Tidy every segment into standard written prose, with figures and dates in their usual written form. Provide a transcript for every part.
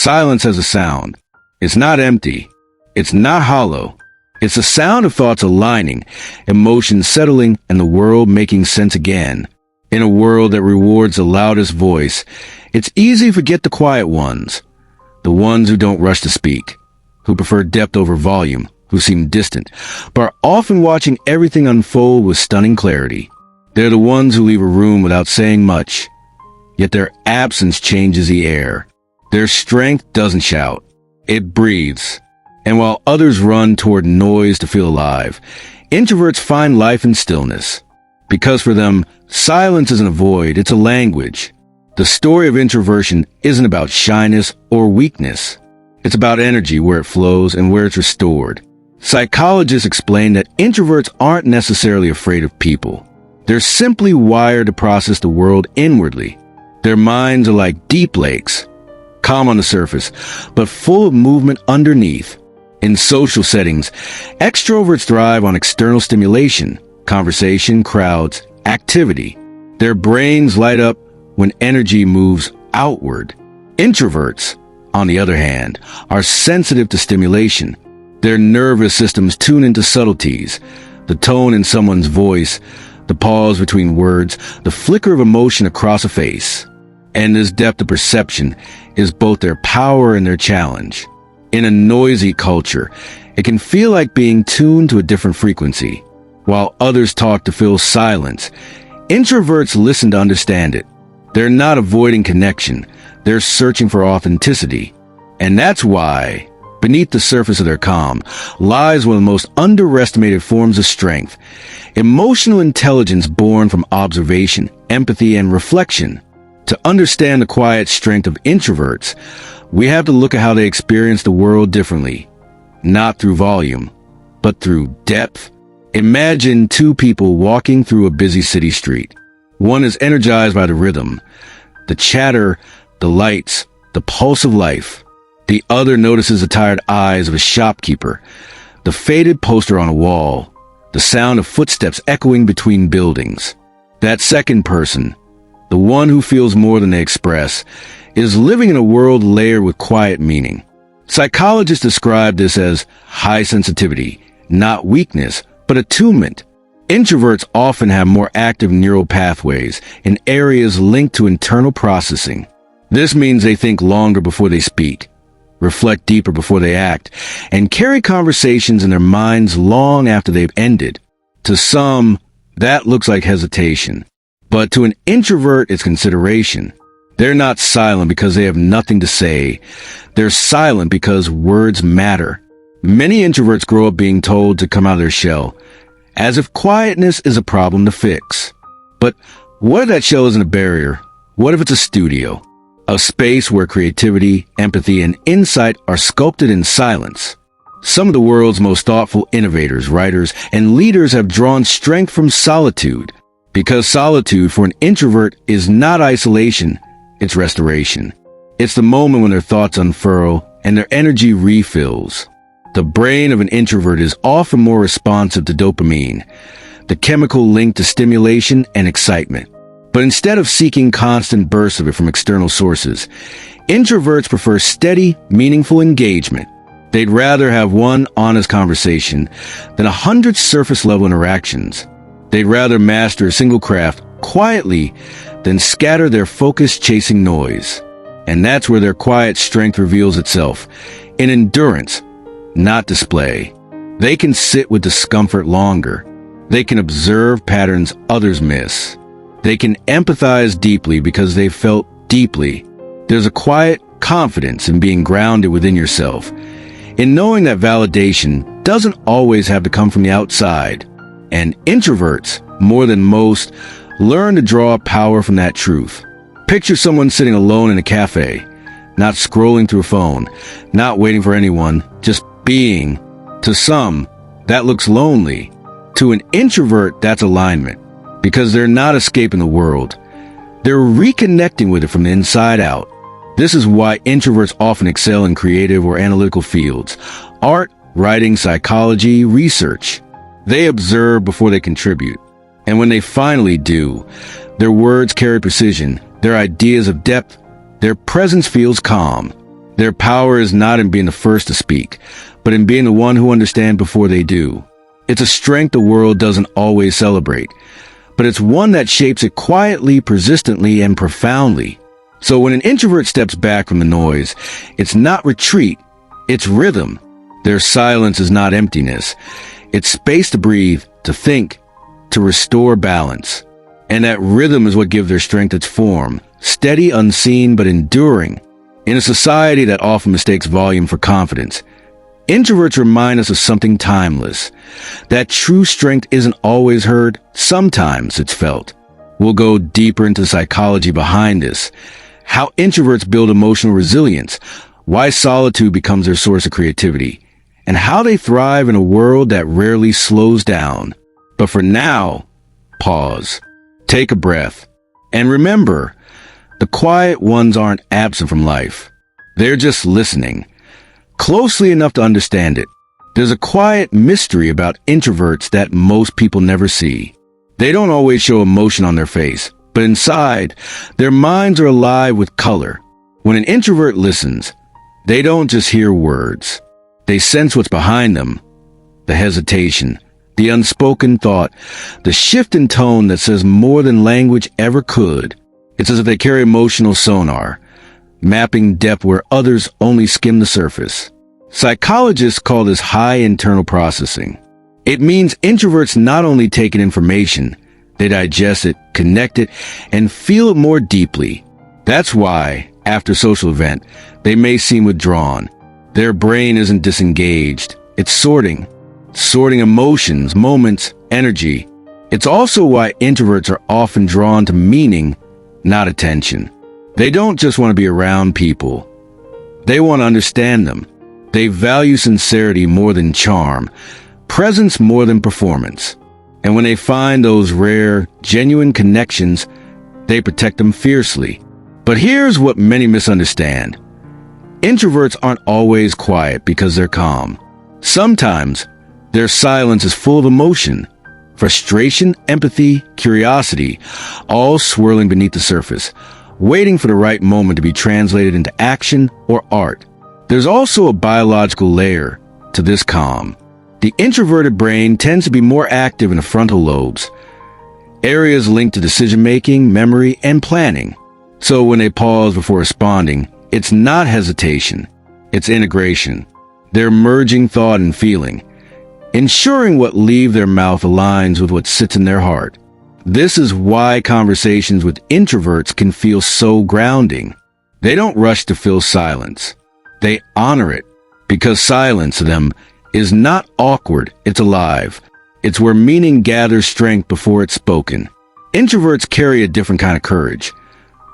Silence has a sound. It's not empty. It's not hollow. It's the sound of thoughts aligning, emotions settling, and the world making sense again. In a world that rewards the loudest voice, it's easy to forget the quiet ones. The ones who don't rush to speak, who prefer depth over volume, who seem distant, but are often watching everything unfold with stunning clarity. They're the ones who leave a room without saying much, yet their absence changes the air. Their strength doesn't shout. It breathes. And while others run toward noise to feel alive, introverts find life in stillness. Because for them, silence isn't a void, it's a language. The story of introversion isn't about shyness or weakness. It's about energy, where it flows and where it's restored. Psychologists explain that introverts aren't necessarily afraid of people. They're simply wired to process the world inwardly. Their minds are like deep lakes, calm on the surface, but full of movement underneath. In social settings, extroverts thrive on external stimulation, conversation, crowds, activity. Their brains light up when energy moves outward. Introverts, on the other hand, are sensitive to stimulation. Their nervous systems tune into subtleties, the tone in someone's voice, the pause between words, the flicker of emotion across a face. And this depth of perception is both their power and their challenge. In a noisy culture, it can feel like being tuned to a different frequency. While others talk to fill silence, introverts listen to understand it. They're not avoiding connection, they're searching for authenticity. And that's why, beneath the surface of their calm, lies one of the most underestimated forms of strength. Emotional intelligence born from observation, empathy, and reflection. To understand the quiet strength of introverts, we have to look at how they experience the world differently. Not through volume, but through depth. Imagine two people walking through a busy city street. One is energized by the rhythm, the chatter, the lights, the pulse of life. The other notices the tired eyes of a shopkeeper, the faded poster on a wall, the sound of footsteps echoing between buildings. That second person, the one who feels more than they express, is living in a world layered with quiet meaning. Psychologists describe this as high sensitivity, not weakness, but attunement. Introverts often have more active neural pathways in areas linked to internal processing. This means they think longer before they speak, reflect deeper before they act, and carry conversations in their minds long after they've ended. To some, that looks like hesitation. But to an introvert, it's consideration. They're not silent because they have nothing to say. They're silent because words matter. Many introverts grow up being told to come out of their shell, as if quietness is a problem to fix. But what if that shell isn't a barrier? What if it's a studio? A space where creativity, empathy, and insight are sculpted in silence. Some of the world's most thoughtful innovators, writers, and leaders have drawn strength from solitude. Because solitude for an introvert is not isolation, it's restoration. It's the moment when their thoughts unfurl and their energy refills. The brain of an introvert is often more responsive to dopamine, the chemical linked to stimulation and excitement. But instead of seeking constant bursts of it from external sources, introverts prefer steady, meaningful engagement. They'd rather have one honest conversation than 100 surface-level interactions. They'd rather master a single craft quietly than scatter their focus chasing noise. And that's where their quiet strength reveals itself, in endurance, not display. They can sit with discomfort longer. They can observe patterns others miss. They can empathize deeply because they've felt deeply. There's a quiet confidence in being grounded within yourself, in knowing that validation doesn't always have to come from the outside. And introverts, more than most, learn to draw power from that truth. Picture someone sitting alone in a cafe, not scrolling through a phone, not waiting for anyone, just being. To some, that looks lonely. To an introvert, that's alignment, because they're not escaping the world. They're reconnecting with it from the inside out. This is why introverts often excel in creative or analytical fields: art, writing, psychology, research. They observe before they contribute. And when they finally do, their words carry precision, their ideas of depth, their presence feels calm. Their power is not in being the first to speak, but in being the one who understands before they do. It's a strength the world doesn't always celebrate, but it's one that shapes it quietly, persistently, and profoundly. So when an introvert steps back from the noise, it's not retreat, it's rhythm. Their silence is not emptiness. It's space to breathe, to think, to restore balance. And that rhythm is what gives their strength its form, steady, unseen, but enduring. In a society that often mistakes volume for confidence, introverts remind us of something timeless. That true strength isn't always heard, sometimes it's felt. We'll go deeper into the psychology behind this, how introverts build emotional resilience, why solitude becomes their source of creativity, and how they thrive in a world that rarely slows down. But for now, pause, take a breath, and remember, the quiet ones aren't absent from life. They're just listening, closely enough to understand it. There's a quiet mystery about introverts that most people never see. They don't always show emotion on their face, but inside, their minds are alive with color. When an introvert listens, they don't just hear words. They sense what's behind them, the hesitation, the unspoken thought, the shift in tone that says more than language ever could. It's as if they carry emotional sonar, mapping depth where others only skim the surface. Psychologists call this high internal processing. It means introverts not only take in information, they digest it, connect it, and feel it more deeply. That's why, after a social event, they may seem withdrawn. Their brain isn't disengaged. It's sorting emotions, moments, energy. It's also why introverts are often drawn to meaning, not attention. They don't just want to be around people. They want to understand them. They value sincerity more than charm, presence more than performance. And when they find those rare, genuine connections, they protect them fiercely. But here's what many misunderstand. Introverts aren't always quiet because they're calm. Sometimes, their silence is full of emotion, frustration, empathy, curiosity, all swirling beneath the surface, waiting for the right moment to be translated into action or art. There's also a biological layer to this calm. The introverted brain tends to be more active in the frontal lobes, areas linked to decision-making, memory, and planning. So when they pause before responding, it's not hesitation, it's integration. They're merging thought and feeling, ensuring what leaves their mouth aligns with what sits in their heart. This is why conversations with introverts can feel so grounding. They don't rush to fill silence. They honor it, because silence to them is not awkward, it's alive. It's where meaning gathers strength before it's spoken. Introverts carry a different kind of courage,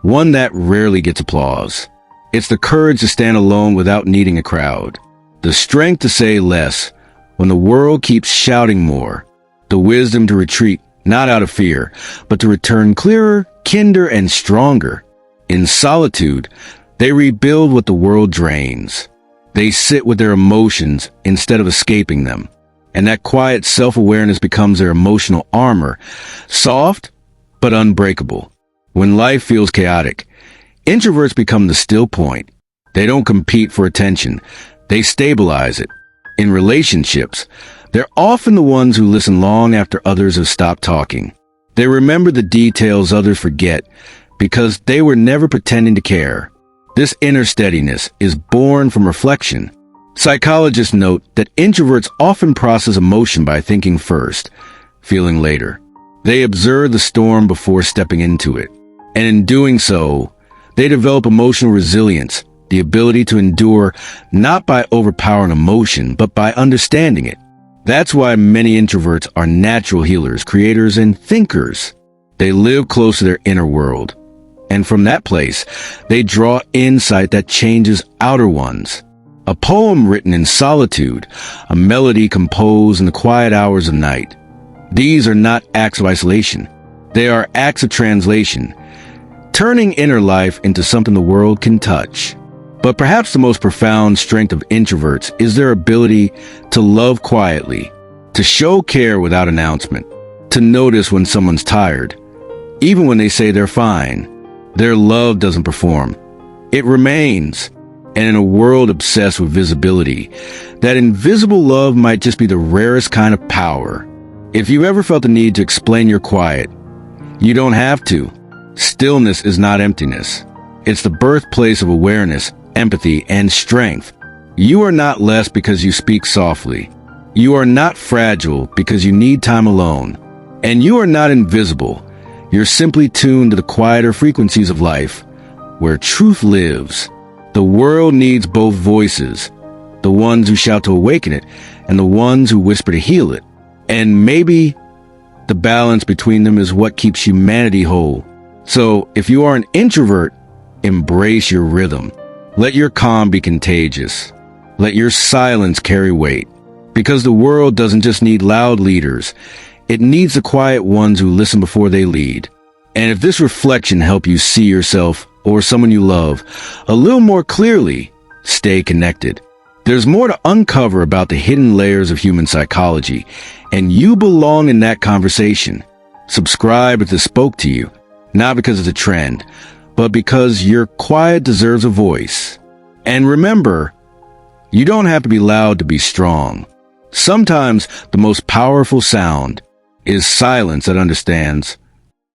one that rarely gets applause. It's the courage to stand alone without needing a crowd, the strength to say less when the world keeps shouting more, the wisdom to retreat not out of fear, but to return clearer, kinder, and stronger. In solitude, they rebuild what the world drains. They sit with their emotions instead of escaping them, and that quiet self-awareness becomes their emotional armor, soft but unbreakable. When life feels chaotic, introverts become the still point. They don't compete for attention. They stabilize it. In relationships, they're often the ones who listen long after others have stopped talking. They remember the details others forget because they were never pretending to care. This inner steadiness is born from reflection. Psychologists note that introverts often process emotion by thinking first, feeling later. They observe the storm before stepping into it. And in doing so, they develop emotional resilience, the ability to endure not by overpowering emotion, but by understanding it. That's why many introverts are natural healers, creators, and thinkers. They live close to their inner world. And from that place, they draw insight that changes outer ones. A poem written in solitude, a melody composed in the quiet hours of night. These are not acts of isolation. They are acts of translation, turning inner life into something the world can touch. But perhaps the most profound strength of introverts is their ability to love quietly, to show care without announcement, to notice when someone's tired, even when they say they're fine. Their love doesn't perform. It remains. And in a world obsessed with visibility, that invisible love might just be the rarest kind of power. If you ever felt the need to explain your quiet, you don't have to. Stillness is not emptiness. It's the birthplace of awareness, empathy, and strength. You are not less because you speak softly. You are not fragile because you need time alone. And you are not invisible. You're simply tuned to the quieter frequencies of life, where truth lives. The world needs both voices, the ones who shout to awaken it, and the ones who whisper to heal it. And maybe the balance between them is what keeps humanity whole. So, if you are an introvert, embrace your rhythm. Let your calm be contagious. Let your silence carry weight. Because the world doesn't just need loud leaders, it needs the quiet ones who listen before they lead. And if this reflection helps you see yourself or someone you love a little more clearly, stay connected. There's more to uncover about the hidden layers of human psychology, and you belong in that conversation. Subscribe if this spoke to you, not because it's a trend, but because your quiet deserves a voice. And remember, you don't have to be loud to be strong. Sometimes the most powerful sound is silence that understands.